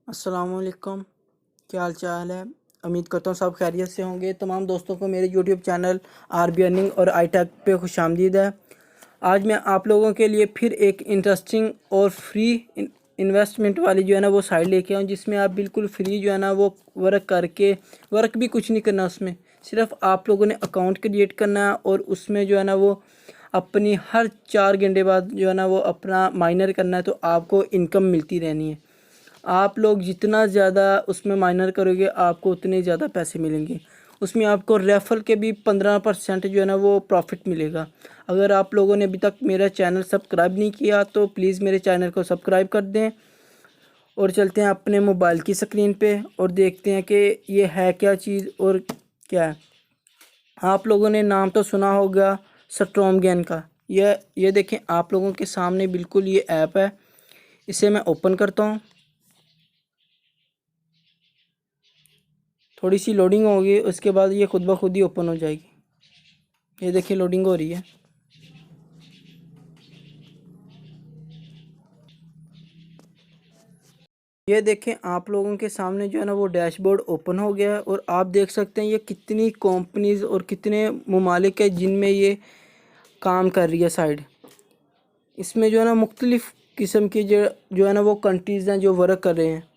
अस्सलाम वालेकुम। क्या हाल चाल है? उम्मीद करता हूँ सब खैरियत से होंगे। तमाम दोस्तों को मेरे यूट्यूब चैनल आरबी अर्निंग और आई टेक पे खुशामदीद है। आज मैं आप लोगों के लिए फिर एक इंटरेस्टिंग और फ्री इन्वेस्टमेंट वाली जो है ना वो साइट लेके आऊँ, जिसमें आप बिल्कुल फ्री जो है ना वो वर्क करके, वर्क भी कुछ नहीं करना उसमें, सिर्फ आप लोगों ने अकाउंट क्रिएट करना है और उसमें जो है ना वो अपनी हर 4 घंटे बाद जो है ना वो अपना माइनर करना है, तो आपको इनकम मिलती रहनी है। आप लोग जितना ज़्यादा उसमें माइनर करोगे आपको उतने ज़्यादा पैसे मिलेंगे। उसमें आपको रेफर के भी 15% जो है ना वो प्रॉफिट मिलेगा। अगर आप लोगों ने अभी तक मेरा चैनल सब्सक्राइब नहीं किया तो प्लीज़ मेरे चैनल को सब्सक्राइब कर दें और चलते हैं अपने मोबाइल की स्क्रीन पे और देखते हैं कि ये है क्या चीज़ और क्या है। आप लोगों ने नाम तो सुना होगा स्टॉर्मगेन का। ये देखें आप लोगों के सामने बिल्कुल ये ऐप है। इसे मैं ओपन करता हूँ। थोड़ी सी लोडिंग होगी, उसके बाद ये खुद ब खुद ही ओपन हो जाएगी। ये देखिए लोडिंग हो रही है। ये देखें आप लोगों के सामने जो है ना वो डैशबोर्ड ओपन हो गया है और आप देख सकते हैं ये कितनी कंपनीज और कितने ममालिक है जिनमें ये काम कर रही है साइड। इसमें जो है ना मुख्तलिफ़ किस्म की जो है ना वो कंट्रीज़ हैं जो वर्क कर रहे हैं।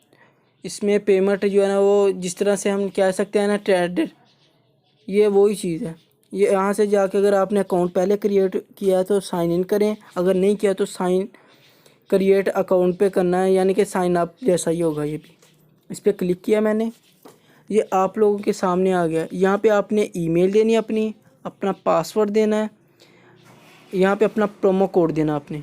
इसमें पेमेंट जो है ना वो जिस तरह से हम कह सकते हैं ना ट्रेडेड, ये वही चीज़ है। ये यहाँ से जाके अगर आपने अकाउंट पहले क्रिएट किया है तो साइन इन करें, अगर नहीं किया तो साइन क्रिएट अकाउंट पे करना है, यानी कि साइन अप जैसा ही होगा। ये भी इस पर क्लिक किया मैंने, ये आप लोगों के सामने आ गया। यहाँ पे आपने ईमेल देनी है अपनी, अपना पासवर्ड देना है, यहाँ पे अपना प्रोमो कोड देना आपने।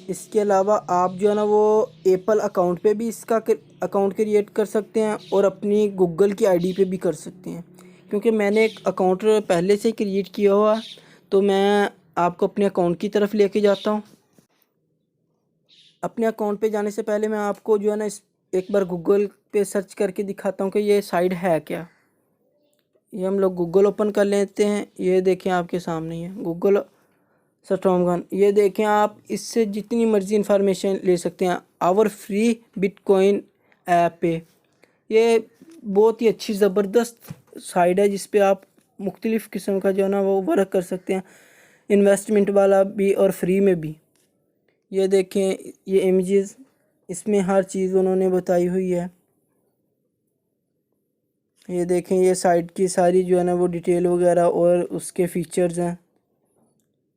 इसके अलावा आप जो है ना वो एप्पल अकाउंट पे भी इसका अकाउंट क्रिएट कर सकते हैं और अपनी गूगल की आईडी पे भी कर सकते हैं। क्योंकि मैंने एक अकाउंट पहले से क्रिएट किया हुआ, तो मैं आपको अपने अकाउंट की तरफ लेके जाता हूँ। अपने अकाउंट पे जाने से पहले मैं आपको जो है ना इस एक बार गूगल पे सर्च करके दिखाता हूँ कि ये साइट है क्या। ये हम लोग गूगल ओपन कर लेते हैं। ये देखें आपके सामने ही है गूगल स्टॉर्मगन। ये देखें आप इससे जितनी मर्ज़ी इंफॉर्मेशन ले सकते हैं आवर फ्री बिटकॉइन ऐप पे। ये बहुत ही अच्छी ज़बरदस्त साइट है जिस पे आप मुख्तलिफ़ किस्म का जो है ना वो वर्क कर सकते हैं, इन्वेस्टमेंट वाला भी और फ्री में भी। ये देखें ये इमेजेस, इसमें हर चीज़ उन्होंने बताई हुई है। ये देखें ये साइट की सारी जो है ना वो डिटेल वगैरह और उसके फीचर्स हैं।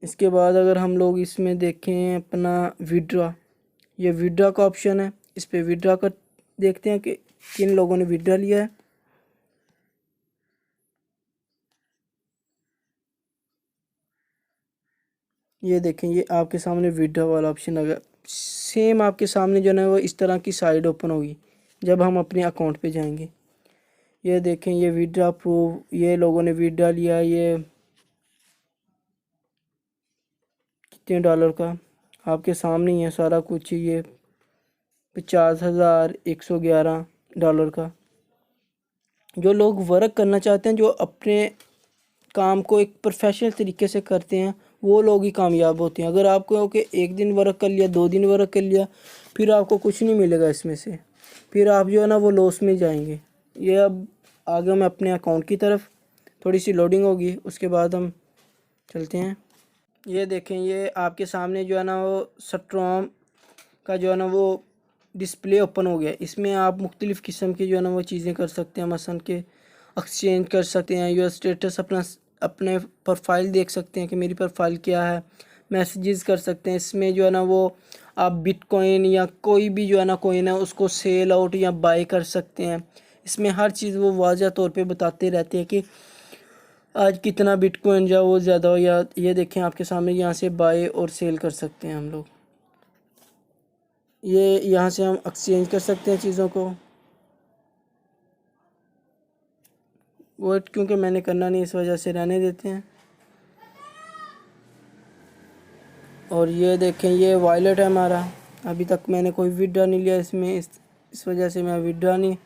इसके बाद अगर हम लोग इसमें देखें अपना विड्रा, ये विड्रा का ऑप्शन है, इस पर विड्रा कर देखते हैं कि किन लोगों ने विड्रा लिया है। ये देखें ये आपके सामने विड्रा वाला ऑप्शन आ गया। सेम आपके सामने जो है ना वो इस तरह की साइट ओपन होगी जब हम अपने अकाउंट पे जाएंगे। ये देखें ये विड्रा प्रूव, ये लोगों ने विड्रा लिया, ये कितने डॉलर का आपके सामने ही है सारा कुछ। ये 50,111 डॉलर का। जो लोग वर्क करना चाहते हैं, जो अपने काम को एक प्रोफेशनल तरीके से करते हैं, वो लोग ही कामयाब होते हैं। अगर आपको कि एक दिन वर्क कर लिया, 2 दिन वर्क कर लिया, फिर आपको कुछ नहीं मिलेगा इसमें से, फिर आप जो है ना वो लॉस में जाएंगे। ये अब आगे मैं अपने अकाउंट की तरफ, थोड़ी सी लोडिंग होगी उसके बाद हम चलते हैं। ये देखें ये आपके सामने जो है ना वो स्टॉर्म का जो है ना वो डिस्प्ले ओपन हो गया। इसमें आप मुख्तलिफ़ किस्म की जो है ना वो चीज़ें कर सकते हैं, मसलन के एक्सचेंज कर सकते हैं, योर स्टेटस अपने प्रोफाइल देख सकते हैं कि मेरी प्रोफाइल क्या है, मैसेजेस कर सकते हैं। इसमें जो है ना वो आप बिटकॉइन या कोई भी जो है ना कोइन है उसको सेल आउट या बाय कर सकते हैं। इसमें हर चीज़ वो वाज़ह तौर पे बताते रहते हैं कि आज कितना बिटकॉइन जो वो ज़्यादा हो, या ये देखें आपके सामने यहाँ से बाय और सेल कर सकते हैं हम लोग। ये यहाँ से हम एक्सचेंज कर सकते हैं चीज़ों को। वो क्योंकि मैंने करना नहीं इस वजह से रहने देते हैं। और ये देखें ये वॉलेट है हमारा, अभी तक मैंने कोई विड्रा नहीं लिया इसमें, इस वजह से मैं विड्रा नहीं।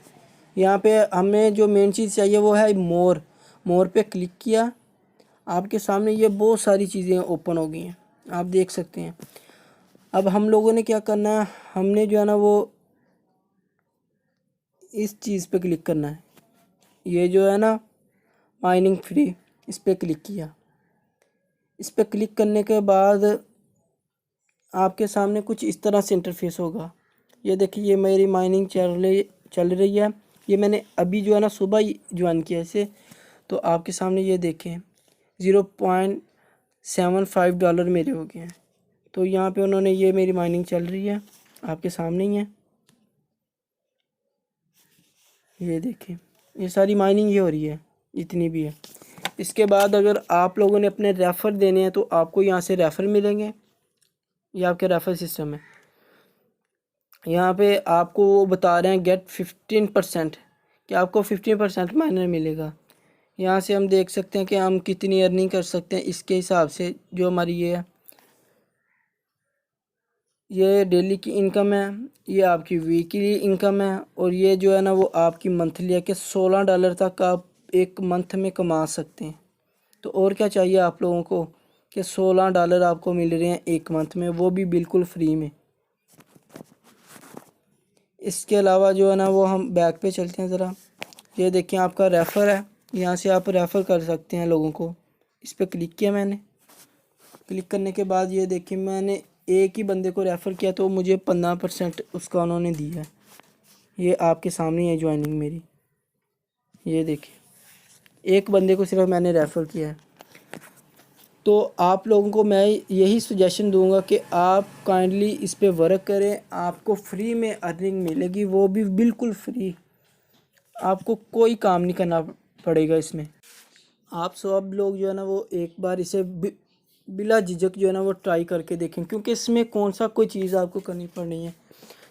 यहाँ पे हमें जो मेन चीज़ चाहिए वो है मोर। मोर पे क्लिक किया, आपके सामने ये बहुत सारी चीज़ें ओपन हो गई हैं, आप देख सकते हैं। अब हम लोगों ने क्या करना है, हमने जो है ना वो इस चीज़ पे क्लिक करना है, ये जो है ना माइनिंग फ्री, इस पर क्लिक किया। इस पर क्लिक करने के बाद आपके सामने कुछ इस तरह से इंटरफेस होगा। ये देखिए, ये मेरी माइनिंग चल रही है। ये मैंने अभी जो है ना सुबह ही ज्वाइन किया इसे। तो आपके सामने ये देखें, $0.75 मेरे हो गए हैं। तो यहाँ पे उन्होंने, ये मेरी माइनिंग चल रही है, आपके सामने ही है। ये देखें, ये सारी माइनिंग ये हो रही है, इतनी भी है। इसके बाद अगर आप लोगों ने अपने रेफ़र देने हैं तो आपको यहाँ से रेफ़र मिलेंगे। ये आपके रेफ़र सिस्टम है। यहाँ पे आपको वो बता रहे हैं गेट 15%, कि आपको 15% माइनर मिलेगा। यहाँ से हम देख सकते हैं कि हम कितनी अर्निंग कर सकते हैं इसके हिसाब से। जो हमारी ये डेली की इनकम है, ये आपकी वीकली इनकम है, और ये जो है ना वो आपकी मंथली है कि $16 तक आप एक मंथ में कमा सकते हैं। तो और क्या चाहिए आप लोगों को कि $16 आपको मिल रहे हैं एक मंथ में, वो भी बिल्कुल फ्री में। इसके अलावा जो है ना वो हम बैक पे चलते हैं ज़रा। ये देखिए, आपका रेफ़र है, यहाँ से आप रेफ़र कर सकते हैं लोगों को। इस पर क्लिक किया मैंने। क्लिक करने के बाद ये देखिए, मैंने एक ही बंदे को रेफ़र किया तो मुझे 15% उसका उन्होंने दिया है। ये आपके सामने है ज्वाइनिंग मेरी। ये देखिए, एक बंदे को सिर्फ मैंने रेफ़र किया है। तो आप लोगों को मैं यही सजेशन दूंगा कि आप काइंडली इस पे वर्क करें। आपको फ्री में अर्निंग मिलेगी, वो भी बिल्कुल फ्री। आपको कोई काम नहीं करना पड़ेगा इसमें। आप सब लोग जो है ना वो एक बार इसे बिला झिझक जो है ना वो ट्राई करके देखें, क्योंकि इसमें कौन सा कोई चीज़ आपको करनी पड़नी है।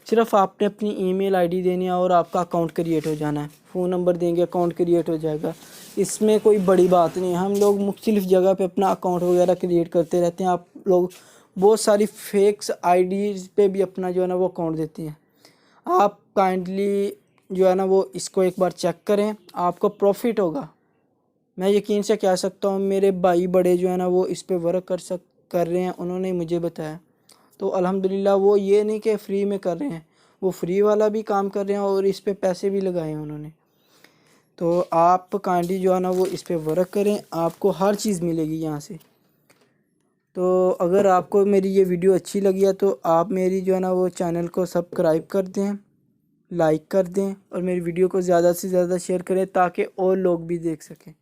सिर्फ आपने अपनी ईमेल आईडी देनी है और आपका अकाउंट क्रिएट हो जाना है। फ़ोन नंबर देंगे, अकाउंट क्रिएट हो जाएगा। इसमें कोई बड़ी बात नहीं है। हम लोग मुख्तलिफ़ जगह पे अपना अकाउंट वगैरह क्रिएट करते रहते हैं। आप लोग बहुत सारी फेक्स आईडीज़ पे भी अपना जो है ना वो अकाउंट देते हैं। आप काइंडली जो है ना वो इसको एक बार चेक करें, आपको प्रॉफिट होगा। मैं यकीन से कह सकता हूँ, मेरे भाई बड़े जो है ना वो इस पे वर्क कर रहे हैं, उन्होंने मुझे बताया। तो अल्हम्दुलिल्लाह वो ये नहीं कि फ्री में कर रहे हैं, वो फ्री वाला भी काम कर रहे हैं और इस पे पैसे भी लगाए हैं उन्होंने। तो आप काइंडली जो है ना वो इस पे वर्क करें, आपको हर चीज़ मिलेगी यहाँ से। तो अगर आपको मेरी ये वीडियो अच्छी लगी है तो आप मेरी जो है ना वो चैनल को सब्सक्राइब कर दें, लाइक कर दें, और मेरी वीडियो को ज़्यादा से ज़्यादा शेयर करें ताकि और लोग भी देख सकें।